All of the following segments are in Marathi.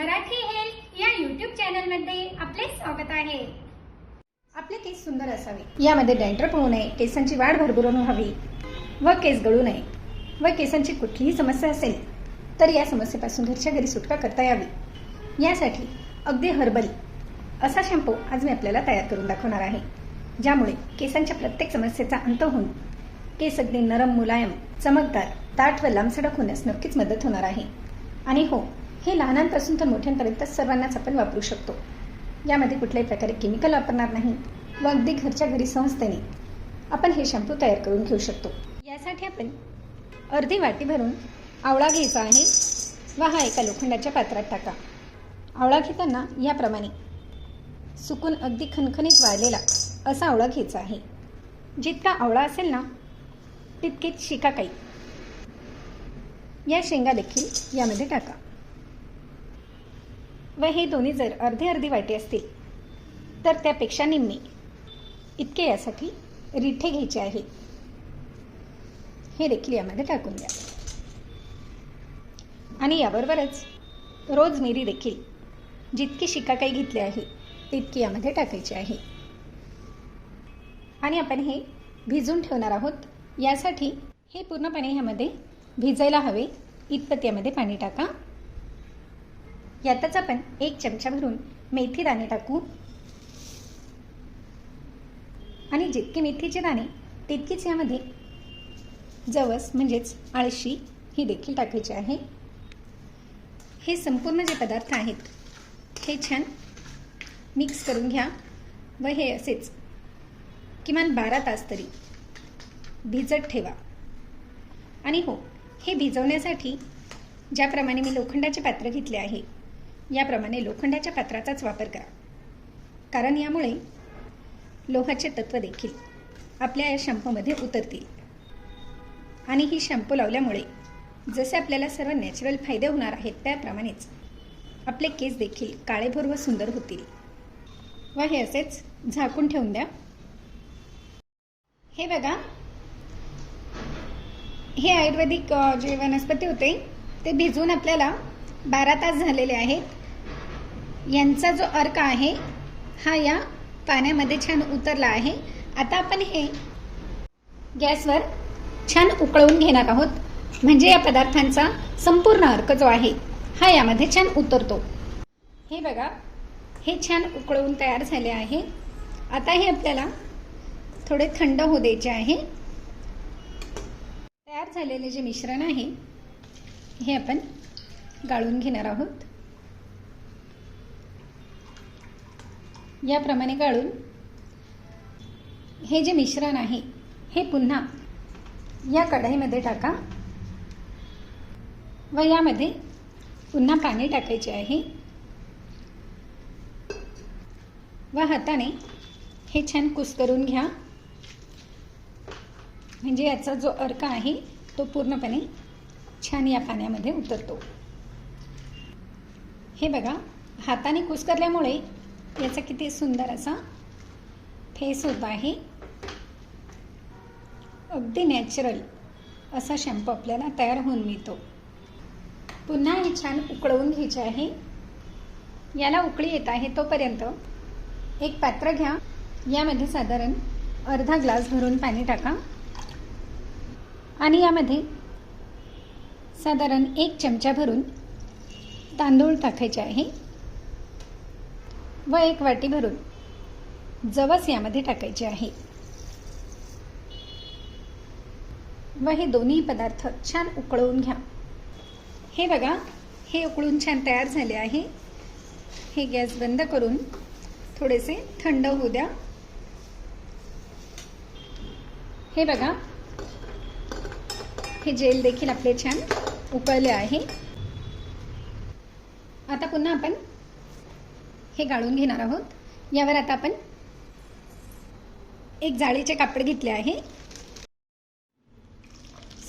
मराठी हेल्थ या यूट्यूब चॅनलमध्ये आपले स्वागत आहे। आपले केस सुंदर असावे, यामध्ये डॅन्ड्रफ होऊ नये, केसांची वाढ भरभरून व्हावी व केस गळू नये व केसांची कुठलीही समस्या असेल तर या समस्येपासून घरच्या घरी सुटका करता यावी, यासाठी अगदी हर्बल असा शॅम्पू आज मी आपल्याला तयार करून दाखवणार आहे, ज्यामुळे केसांच्या प्रत्येक समस्येचा अंत होऊन केस अगदी नरम, मुलायम, चमकदार, दाट व लांबसडक होण्यास नक्कीच मदत होणार आहे। आणि हो, हे लहानांपासून तर मोठ्यांपर्यंत सर्वांनाच आपण वापरू शकतो। यामध्ये कुठल्याही प्रकारे केमिकल वापरणार नाही व अगदी घरच्या घरी सहजतेने आपण हे शॅम्पू तयार करून घेऊ शकतो। यासाठी आपण अर्धी वाटी भरून आवळा घ्यायचा आहे व हा एका लोखंडाच्या पात्रात टाका। आवळा घेताना याप्रमाणे सुकून अगदी खणखणीत वाळलेला असा आवळा घ्यायचा आहे। जितका आवळा असेल ना तितकीच शिकाकाई या शेंगा देखील यामध्ये टाका व हे दोन्ही जर अर्धी अर्धी वाटी असतील तर त्यापेक्षा निम्मे इतके यासाठी रिठे घ्यायचे आहे, हे देखील यामध्ये टाकून द्या। आणि याबरोबरच रोजमेरी देखील जितकी शिकाकाई घेतली आहे तितकी यामध्ये टाकायची आहे। आणि आपण हे भिजून ठेवणार आहोत, यासाठी हे पूर्णपणे ह्यामध्ये भिजायला हवे इतपत यामध्ये पाणी टाका। यातच आपण 1 चमचा भरून मेथी दाणे टाकू आणि जितके मेथीचे दाणे तितकीच यामध्ये जवस म्हणजेच आळशी ही देखील टाकायची आहे। हे संपूर्ण जे पदार्थ आहेत हे छान मिक्स करून घ्या व हे असेच किमान 12 तास तरी भिजत ठेवा। आणि हो, हे भिजवण्यासाठी ज्याप्रमाणे मी लोखंडाचे पात्र घेतले आहे याप्रमाणे लोखंडाच्या पात्राचाच वापर करा, कारण यामुळे लोहाचे तत्व देखील आपल्या या शॅम्पूमध्ये उतरतील। आणि ही शॅम्पू लावल्यामुळे जसे आपल्याला सर्व नॅचरल फायदे होणार आहेत त्याप्रमाणेच आपले केस देखील काळेभोर व सुंदर होतील। व हे असेच झाकून ठेवून द्या। हे बघा, हे आयुर्वेदिक जे वनस्पती होते ते भिजून आपल्याला 12 तास झालेले आहेत। यांचा जो अर्क आहे हा या पाण्यामध्ये छान उतरला आहे। आता आपण हे गॅसवर छान उकळवून घेणार आहोत, म्हणजे या पदार्थांचा संपूर्ण अर्क जो आहे हा यामध्ये छान उतरतो। हे बघा, हे छान उकळवून तयार झाले आहे। आता हे आपल्याला थोडे थंड होऊ द्यायचे आहे। तयार झालेले जे मिश्रण आहे हे आपण गाळून घेणार आहोत। याप्रमाणे गाळून हे जे मिश्रण आहे हे पुन्हा या कढईमध्ये टाका व यामध्ये पुन्हा पाणी टाकायचे आहे व हाताने हे छान कुस्करून घ्या, म्हणजे याचा जो अर्क आहे तो पूर्णपणे छान या पाण्यामध्ये उतरतो। हे बघा, हाताने कुस्करल्यामुळे याचा किती सुंदर असा फेस होत आहे। अगदी नॅचरल असा शॅम्पू आपल्याला तयार होऊन मिळतो। पुन्हा हे छान उकळवून घ्यायचे आहे। याला उकळी येत आहे तोपर्यंत एक पात्र घ्या, यामध्ये साधारण अर्धा ग्लास भरून पाणी टाका आणि यामध्ये साधारण 1 चमचा भरून तांदूळ टाकायचे आहे व 1 वाटी भरून जवस यामध्ये टाकायचे आहे व हे दोन्ही पदार्थ छान उकळवून घ्या। हे बघा, हे उकळून छान तयार झाले आहे। हे गॅस बंद करून थोडेसे थंड होऊ द्या। हे बघा, हे जेल देखील आपले छान उकळले आहे। आता पुन्हा आपण हे गाळून घेणार आहोत। यावर आता आपण एक जाळीचे कापड घेतले आहे।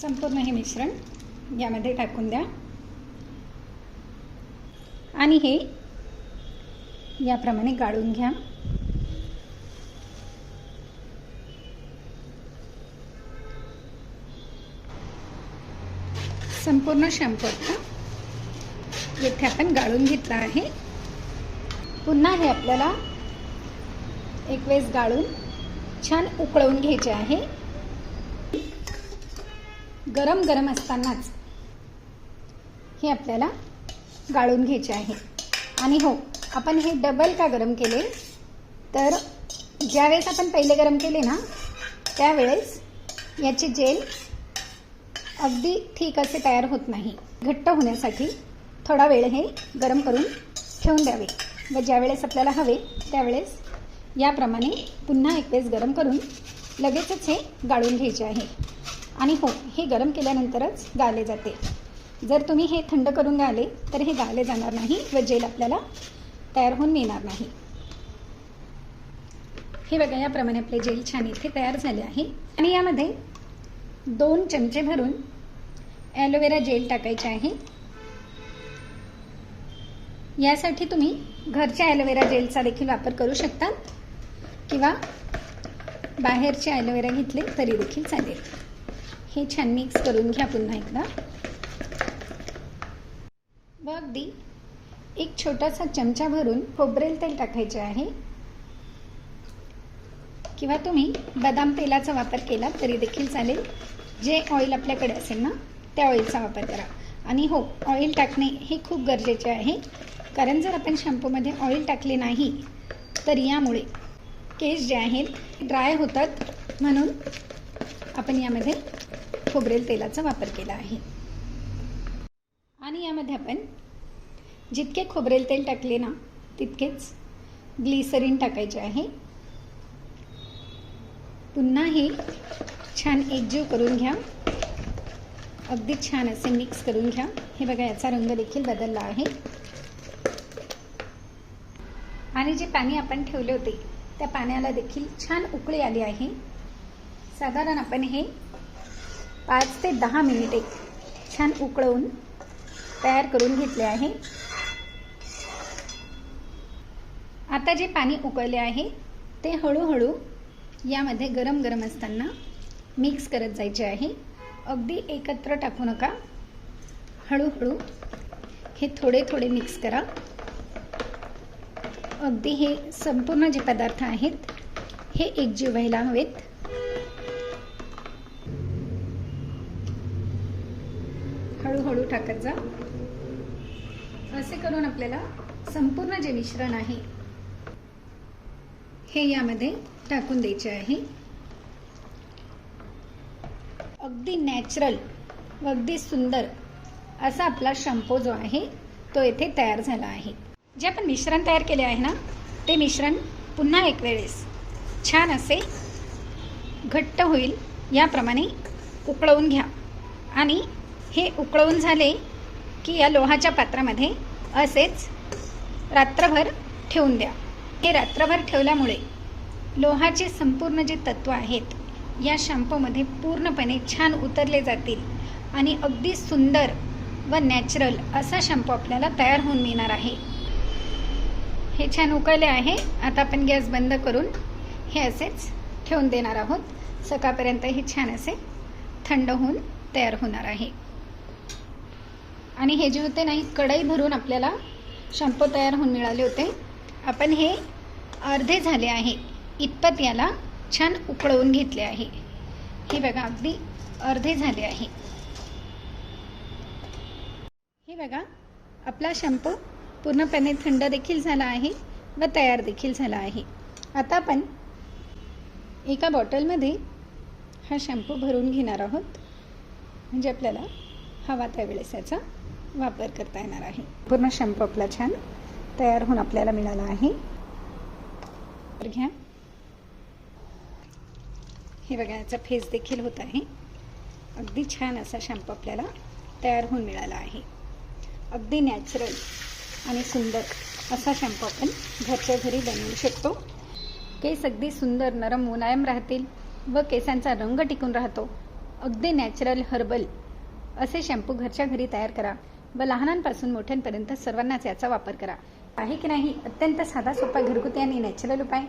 संपूर्ण हे मिश्रण यामध्ये टाकून द्या आणि हे याप्रमाणे गाळून घ्या। संपूर्ण शॅम्पू येथे आपण गाळून घेतला आहे. पुन्हा हे आपल्याला एक वेळेस गाळून छान उकळवून घ्यायचे आहे. गरम गरम असतानाच हे आपल्याला गाळून घ्यायचे आहे. आणि हो, आपण हे डबल का गरम केले तर ज्यावेळेस आपण पहिले गरम केले ना त्यावेळेस याची जेल अगदी ठीक असे तयार होत नाही. घट्ट होण्यासाठी थोडा वेळ हे गरम करून ठेवून द्यावे व ज्यावेळेस आपल्याला हवे त्यावेळेस याप्रमाणे पुन्हा एक वेळेस गरम करून लगेचच हे गाळून घ्यायचे आहे. आणि हो, हे गरम केल्यानंतरच गाळले जाते. जर तुम्ही हे थंड करून गाळले तर हे गाळले जाणार नाही व जेल आपल्याला तयार होऊन मिळणार नाही. हे बघा, याप्रमाणे आपले जेल छान इथे तयार झाले आहे. आणि यामध्ये 2 चमचे भरून ॲलोवेरा जेल टाकायचे आहे. यासाठी तुम्ही घरच्या ॲलोवेरा जेलचा देखील वापर करू शकता किंवा बाहेरचे ॲलोवेरा घेतले तरी देखील चालेल. हे छान मिक्स करून घ्या पुन्हा एकदा. व अगदी एक छोटासा चमचा भरून खोबरेल तेल टाकायचे आहे किंवा तुम्ही बदाम तेलाचा वापर केला तरी देखील चालेल. जे ऑइल आपल्याकडे असेल ना त्या ऑइलचा वापर करा. आणि हो, ऑइल टाकणे हे खूप गरजेचे आहे, कारण जर आपण शॅम्पूमध्ये ऑइल टाकले नाही तर यामुळे केस जे आहेत ड्राय होतात. म्हणून आपण यामध्ये खोबरेल तेलाचा वापर केला आहे. आणि यामध्ये आपण जितके खोबरेल तेल टाकले ना तितकेच ग्लिसरीन टाकायचे आहे. पुन्हा हे छान एकजीव करून घ्या. अगदी छान असे मिक्स करून घ्या. हे बघा, याचा रंग देखील बदलला आहे. आणि जे पाणी आपण ठेवले होते त्या पाण्याला देखील छान उकळी आली आहे. साधारण आपण हे 5 ते 10 मिनिटे छान उकळवून तयार करून घेतले आहे. आता जे पाणी उकळले आहे ते हळूहळू यामध्ये गरम गरम असताना मिक्स करत जायचे आहे. अगदी एकत्र टाकू नका, हळूहळू हे थोडे थोडे मिक्स करा. अगदी हे संपूर्ण जे पदार्थ आहेत हे एकजीव व्हायला हवेत. हळूहळू टाकत जा. असे करून आपल्याला संपूर्ण जे मिश्रण आहे हे यामध्ये टाकून द्यायचे आहे. अगदी नॅचरल व अगदी सुंदर असा आपला शॅम्पू जो आहे तो येथे तयार झाला आहे. जे आपण मिश्रण तयार केले आहे ना ते मिश्रण पुन्हा एक वेळेस छान असे घट्ट होईल याप्रमाणे उकळवून घ्या. आणि हे उकळवून झाले की या लोहाच्या पात्रामध्ये असेच रात्रभर ठेवून द्या. हे रात्रभर ठेवल्यामुळे लोहाचे संपूर्ण जे तत्व आहेत या शॅम्पूमध्ये पूर्णपणे छान उतरले जातील आणि अगदी सुंदर व नॅचरल असा शॅम्पू आपल्याला तयार होऊन मिळणार आहे. हे छान उकळले आहे. आता आपण गॅस बंद करून हे असेच ठेवून देणार आहोत. सकाळपर्यंत हे छान असे थंड होऊन तयार होणार आहे. आणि हे जे होते नाही कढई भरून आपल्याला शॅम्पू तयार होऊन मिळाले होते. आपण हे अर्धे झाले आहे इतपत याला छान उकळवून घेतले आहे. हे बघा, अगदी अर्धे झाले आहे. हे बघा, आपला शॅम्पू पूर्णपणे थंड देखील झाला आहे व तयार देखील झाला आहे. आता आपण एका बॉटलमध्ये हा शॅम्पू भरून घेणार आहोत, म्हणजे आपल्याला हवा त्यावेळेस याचा वापर करता येणार आहे. पूर्ण शॅम्पू आपला छान तयार होऊन आपल्याला मिळाला आहे. घ्या. हे बघा, याचा फेस देखील होत आहे. अगदी छान असा शॅम्पू आपल्याला तयार होऊन मिळाला आहे. अगदी नॅचरल आणि सुंदर असा शॅम्पू आपण घरच्या घरी बनवू शकतो. केस अगदी सुंदर नरम मुलायम राहतील व केसांचा रंग टिकून राहतो. अगदी नॅचरल हर्बल असे शॅम्पू घरच्या घरी तयार करा व लहानांपासून मोठ्यांपर्यंत सर्वांनाच याचा वापर करा. आहे की नाही, अत्यंत साधा सोपा घरगुती आणि नॅचरल उपाय.